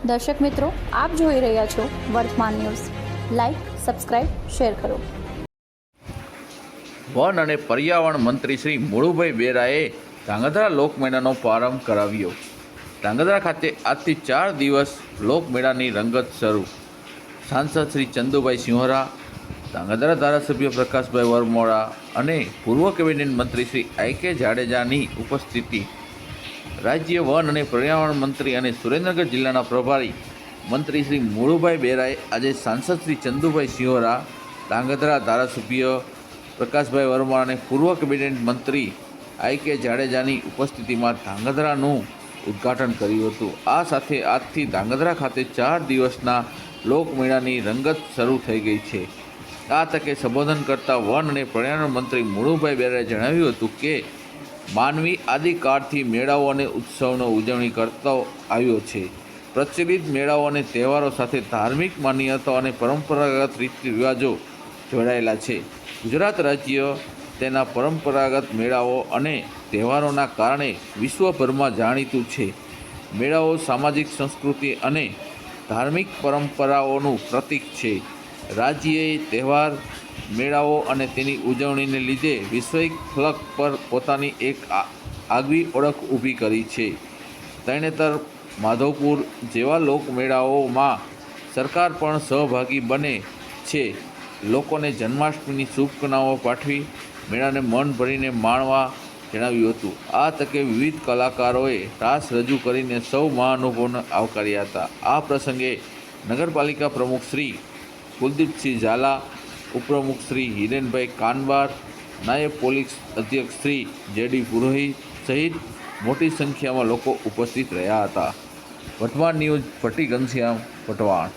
દર્શક મિત્રો, આપ જોઈ રહ્યા છો વર્તમાન ન્યૂઝ. લાઈક, સબસ્ક્રાઇબ, શેર કરો. વન અને પર્યાવરણ મંત્રી શ્રી મુળુભાઈ બેરાએ ધાંગધ્રા લોકમેળાનો પ્રારંભ કરાવ્યો. ધાંગધ્રા ખાતે આજથી 4 દિવસ લોકમેળાની રંગત શરૂ. સાંસદ શ્રી ચંદુભાઈ સિંહોરા, ધાંગધ્રા ધારાસભ્ય પ્રકાશભાઈ વરમોરા અને પૂર્વ કેબિનેટ મંત્રી શ્રી આઈ.કે. જાડેજાની ઉપસ્થિતિ. રાજ્ય વન અને પર્યાવરણ મંત્રી અને સુરેન્દ્રનગર જિલ્લાના પ્રભારી મંત્રી શ્રી મુળુભાઈ બેરાએ આજે સાંસદ શ્રી ચંદુભાઈ સિંહોરા, ધાંગધ્રા ધારાસભ્ય પ્રકાશભાઈ વર્મા અને પૂર્વ કેબિનેટ મંત્રી આઈ.કે. જાડેજાની ઉપસ્થિતિમાં ધાંગધ્રાનું ઉદ્ઘાટન કર્યું હતું. આ સાથે આજથી ધાંગધ્રા ખાતે 4 દિવસના લોકમેળાની રંગત શરૂ થઈ ગઈ છે. આ તકે સંબોધન કરતા વન અને પર્યાવરણ મંત્રી મુળુભાઈ બેરાએ જણાવ્યું હતું કે માનવી આદિકાળથી મેળાઓ અને ઉત્સવનો ઉજવણી કરતો આવ્યો છે. પ્રચલિત મેળાઓ અને તહેવારો સાથે ધાર્મિક માન્યતાઓ અને પરંપરાગત રીતિ રિવાજો જોડાયેલા છે. ગુજરાત રાજ્ય તેના પરંપરાગત મેળાઓ અને તહેવારોના કારણે વિશ્વભરમાં જાણીતું છે. મેળાઓ સામાજિક સંસ્કૃતિ અને ધાર્મિક પરંપરાઓનું પ્રતીક છે. રાજ્યએ તહેવાર, મેળાઓ અને તેની ઉજવણીને લીધે વૈશ્વિક ફલક પર પોતાની એક આગવી ઓળખ ઊભી કરી છે. તરણેતર, માધવપુર જેવા લોકમેળાઓમાં સરકાર પણ સહભાગી બને છે. લોકોને જન્માષ્ટમીની શુભકામનાઓ પાઠવી મેળાને મન ભરીને માણવા જણાવ્યું હતું. આ તકે વિવિધ કલાકારોએ રાસ રજૂ કરીને સૌ મહાનુભાવોને આવકાર્યા હતા. આ પ્રસંગે નગરપાલિકા પ્રમુખ શ્રી કુલદીપસિંહ ઝાલા, ઉપપ્રમુખ શ્રી હિરેનભાઈ કાનબાર, નાયબ પોલીસ અધ્યક્ષ શ્રી જે.ડી. પુરોહિત સહિત મોટી સંખ્યામાં લોકો ઉપસ્થિત રહ્યા હતા. વર્તમાન ન્યૂઝ, ભટ્ટી ઘનશ્યામ, વટવાણ.